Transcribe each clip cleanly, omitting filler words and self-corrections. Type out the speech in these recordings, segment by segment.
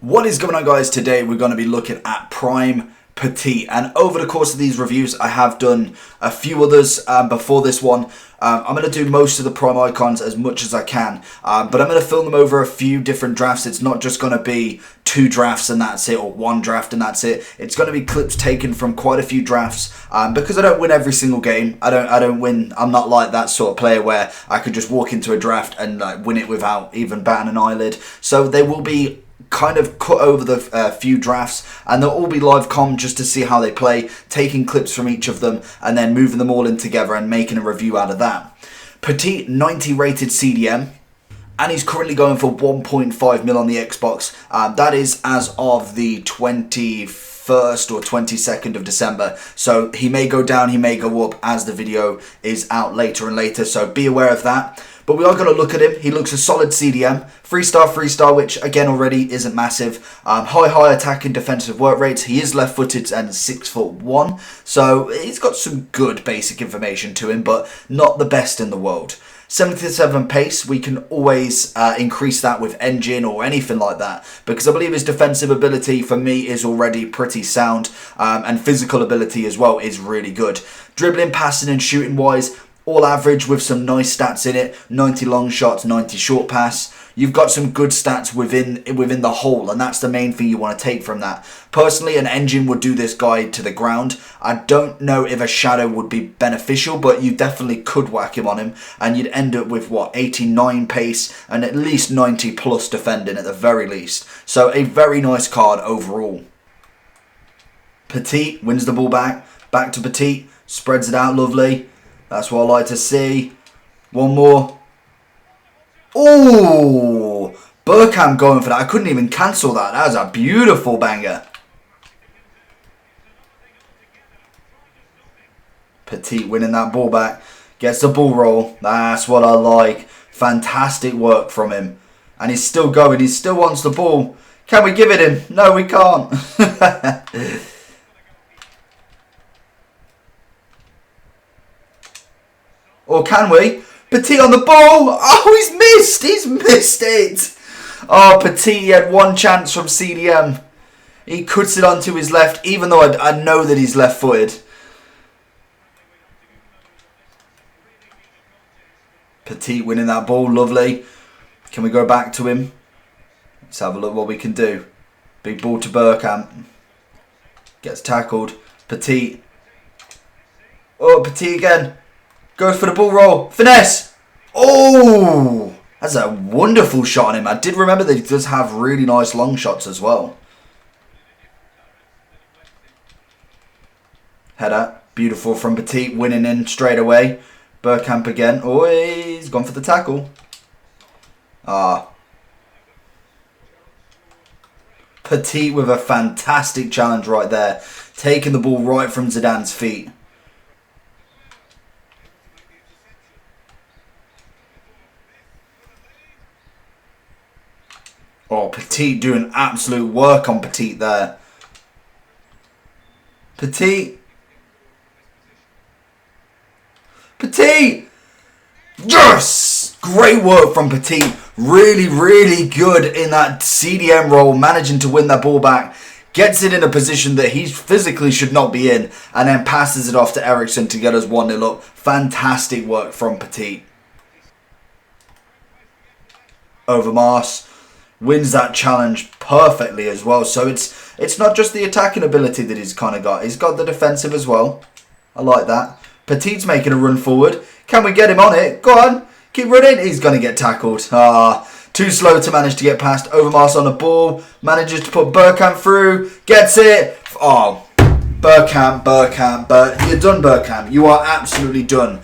What is going on, guys? Today we're going to be looking at Prime Petit, and over the course of these reviews I have done a few others before this one. I'm going to do most of the Prime icons as much as I can, but I'm going to film them over a few different drafts. It's not just going to be 2 drafts and that's it, or 1 draft and that's it. It's going to be clips taken from quite a few drafts, because I don't win every single game. I don't win. I'm not like that sort of player where I could just walk into a draft and win it without even batting an eyelid. So they will be kind of cut over the few drafts, and they'll all be live com just to see how they play, taking clips from each of them and then moving them all in together and making a review out of that. Petit, 90 rated CDM, and he's currently going for 1.5 mil on the Xbox. That is as of the 21st or 22nd of December, so he may go down, he may go up as the video is out later and later, so be aware of that. But we are going to look at him. He looks a solid CDM. 3-star, which again already isn't massive. High attack and defensive work rates. He is left-footed and 6'1", so he's got some good basic information to him, but not the best in the world. 77 pace, we can always increase that with engine or anything like that, because I believe his defensive ability for me is already pretty sound, and physical ability as well is really good. Dribbling, passing and shooting wise, all average with some nice stats in it. 90 long shots, 90 short pass. You've got some good stats within the whole, and that's the main thing you want to take from that. Personally, an engine would do this guy to the ground. I don't know if a shadow would be beneficial, but you definitely could whack him on him, and you'd end up with, what, 89 pace and at least 90 plus defending at the very least. So a very nice card overall. Petit wins the ball back to Petit, spreads it out lovely. That's what I like to see. One more. Oh, Burkham going for that. I couldn't even cancel that. That was a beautiful banger. Petit winning that ball back. Gets the ball roll. That's what I like. Fantastic work from him. And he's still going. He still wants the ball. Can we give it him? No, we can't. Or can we? Petit on the ball. Oh, he's missed. He's missed it. Oh, Petit had one chance from CDM. He cuts it onto his left, even though I know that he's left-footed. Petit winning that ball. Lovely. Can we go back to him? Let's have a look what we can do. Big ball to Burkham. Gets tackled. Petit. Oh, Petit again. Goes for the ball roll. Finesse. Oh, that's a wonderful shot on him. I did remember that he does have really nice long shots as well. Header. Beautiful from Petit. Winning in straight away. Burkamp again. Oh, he's gone for the tackle. Petit with a fantastic challenge right there. Taking the ball right from Zidane's feet. Oh, Petit doing absolute work on Petit there. Petit. Petit! Yes! Great work from Petit. Really good in that CDM role, managing to win that ball back. Gets it in a position that he physically should not be in, and then passes it off to Eriksson to get us 1-0 up. Fantastic work from Petit. Overmars wins that challenge perfectly as well. So it's not just the attacking ability that he's kind of got. He's got the defensive as well. I like that. Petit's making a run forward. Can we get him on it? Go on. Keep running. He's going to get tackled. Too slow to manage to get past. Overmars on the ball. Manages to put Burkamp through. Gets it. Oh, Burkamp. You're done, Burkamp. You are absolutely done.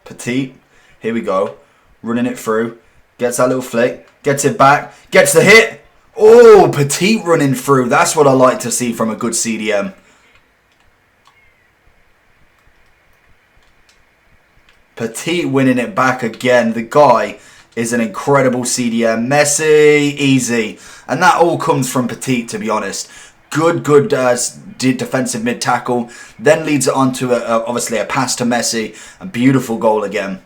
Petit, here we go, running it through, gets that little flick, gets it back, gets the hit. Oh, Petit running through. That's what I like to see from a good CDM. Petit winning it back again. The guy is an incredible CDM. Messi, easy. And that all comes from Petit, to be honest. Good defensive mid tackle. Then leads it on to obviously a pass to Messi. A beautiful goal again.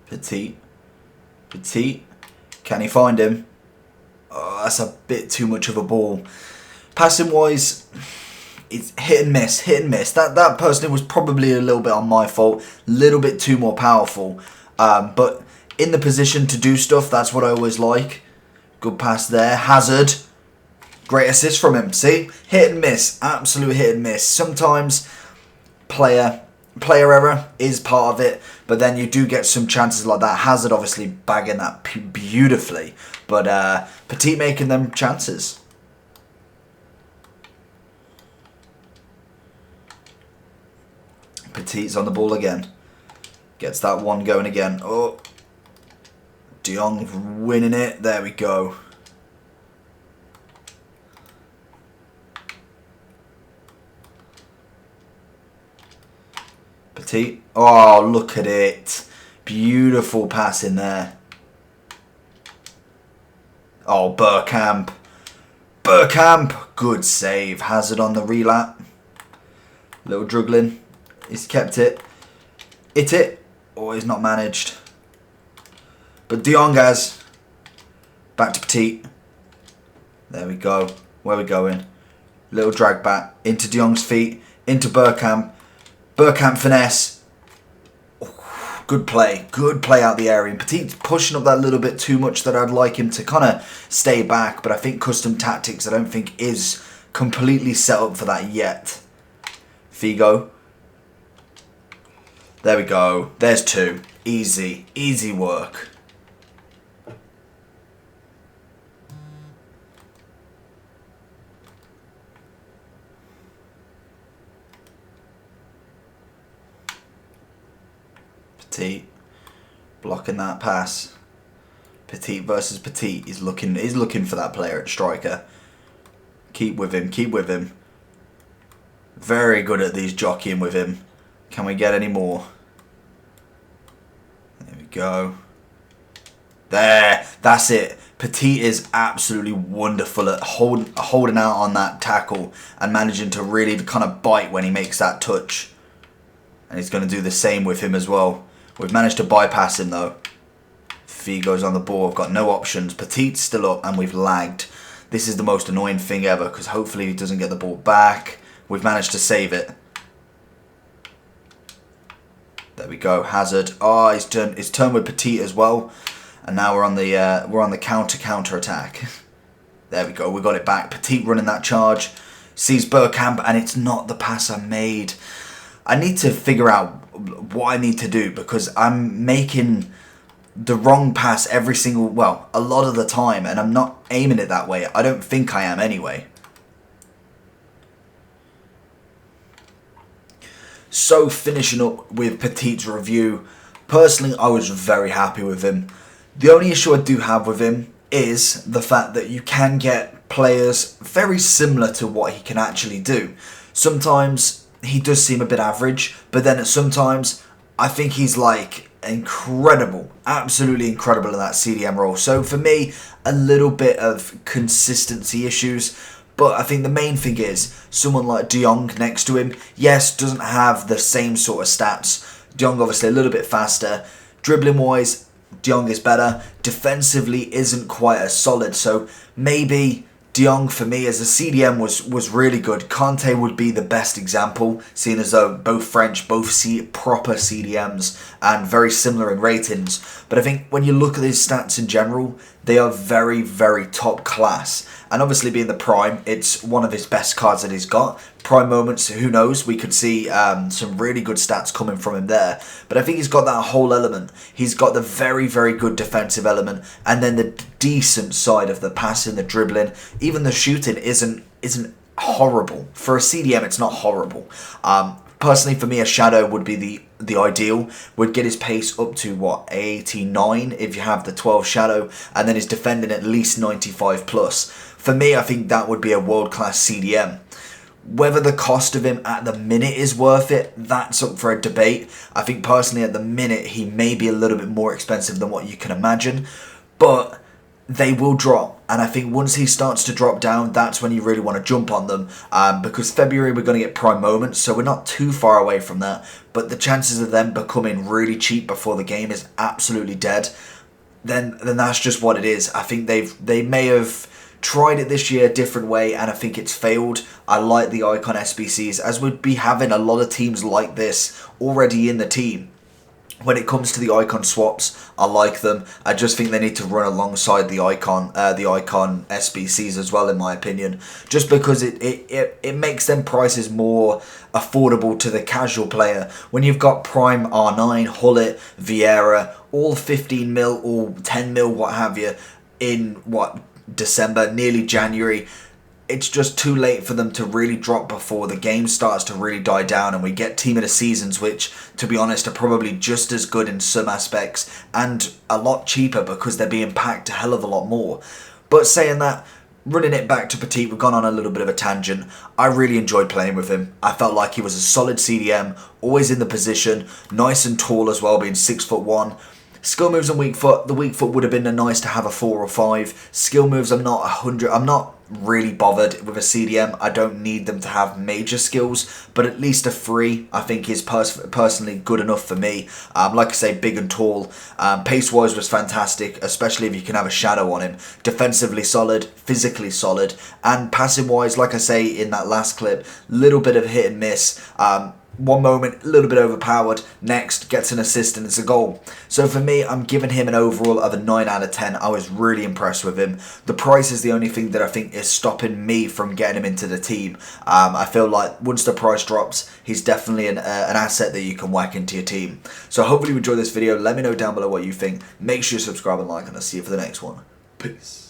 Petit. Can he find him? Oh, that's a bit too much of a ball. Passing wise, it's hit and miss. That personally was probably a little bit on my fault. A little bit too more powerful. But in the position to do stuff, that's what I always like. Good pass there. Hazard. Great assist from him. See? Hit and miss. Absolute hit and miss. Sometimes player error is part of it, but then you do get some chances like that. Hazard obviously bagging that beautifully, but Petit making them chances. Petit's on the ball again. Gets that one going again. Oh, De Jong winning it. There we go. Petit. Oh, look at it. Beautiful pass in there. Oh, Bergkamp. Good save. Hazard on the relap. Little juggling. He's kept it. Hit it. Oh, he's not managed. But De Jong has. Back to Petit. There we go. Where we going? Little drag back. Into De Jong's feet. Into Bergkamp. Bergkamp finesse. Oh, good play out the area. And Petit's pushing up that little bit too much that I'd like him to kind of stay back. But I think custom tactics I don't think is completely set up for that yet. Figo. There we go. There's two. Easy work. Petit blocking that pass. Petit versus Petit. He's looking for that player at striker. Keep with him. Very good at these jockeying with him. Can we get any more? There we go. There. That's it. Petit is absolutely wonderful at holding out on that tackle and managing to really kind of bite when he makes that touch. And he's going to do the same with him as well. We've managed to bypass him though. Figo's on the ball. I've got no options. Petit's still up and we've lagged. This is the most annoying thing ever because hopefully he doesn't get the ball back. We've managed to save it. There we go. Hazard. Oh, he's turned with Petit as well. And now we're on the counter attack. There we go. We got it back. Petit running that charge. Sees Bergkamp and it's not the pass I made. I need to figure out what I need to do because I'm making the wrong pass a lot of the time and I'm not aiming it that way. I don't think I am anyway. So finishing up with Petit's review, personally I was very happy with him. The only issue I do have with him is the fact that you can get players very similar to what he can actually do. Sometimes he does seem a bit average, but then sometimes I think he's like incredible, absolutely incredible in that CDM role. So for me, a little bit of consistency issues, but I think the main thing is someone like De Jong next to him, yes, doesn't have the same sort of stats. De Jong obviously a little bit faster. Dribbling wise, De Jong is better. Defensively isn't quite as solid, so maybe De Jong for me as a CDM was really good. Kante would be the best example, seeing as though both French, both proper CDMs and very similar in ratings. But I think when you look at his stats in general, they are very, very top class. And obviously being the Prime, it's one of his best cards that he's got. Prime moments, who knows, we could see some really good stats coming from him there. But I think he's got that whole element. He's got the very, very good defensive element and then the decent side of the passing, the dribbling. Even the shooting isn't horrible. For a CDM, it's not horrible. Personally, for me, a shadow would be the ideal. Would get his pace up to, what, 89 if you have the 12 shadow, and then his defending at least 95 plus. For me, I think that would be a world-class CDM. Whether the cost of him at the minute is worth it, that's up for a debate. I think personally at the minute, he may be a little bit more expensive than what you can imagine. But they will drop. And I think once he starts to drop down, that's when you really want to jump on them. Because February we're going to get prime moments, so we're not too far away from that. But the chances of them becoming really cheap before the game is absolutely dead. Then that's just what it is. I think they may have tried it this year a different way, and I think it's failed. I like the Icon SBCs, as we'd be having a lot of teams like this already in the team. When it comes to the icon swaps, I like them. I just think they need to run alongside the icon SBCs as well, in my opinion. Just because it makes them prices more affordable to the casual player. When you've got Prime R9, Hullet, Vieira, all 15 mil, all 10 mil, what have you, in December, nearly January. It's just too late for them to really drop before the game starts to really die down and we get Team of the Seasons, which, to be honest, are probably just as good in some aspects and a lot cheaper because they're being packed a hell of a lot more. But saying that, running it back to Petit, we've gone on a little bit of a tangent. I really enjoyed playing with him. I felt like he was a solid CDM, always in the position, nice and tall as well, being 6'1". Skill moves and weak foot. The weak foot would have been nice to have a 4 or 5. Skill moves, I'm not really bothered with a CDM. I don't need them to have major skills, but at least a 3 I think is personally good enough for me. Like I say, big and tall. Pace-wise was fantastic, especially if you can have a shadow on him. Defensively solid, physically solid, and passing-wise, like I say in that last clip, little bit of hit and miss. One moment, a little bit overpowered. Next, gets an assist and it's a goal. So for me, I'm giving him an overall of a 9 out of 10. I was really impressed with him. The price is the only thing that I think is stopping me from getting him into the team. I feel like once the price drops, he's definitely an asset that you can whack into your team. So hopefully you enjoyed this video. Let me know down below what you think. Make sure you subscribe and like, and I'll see you for the next one. Peace.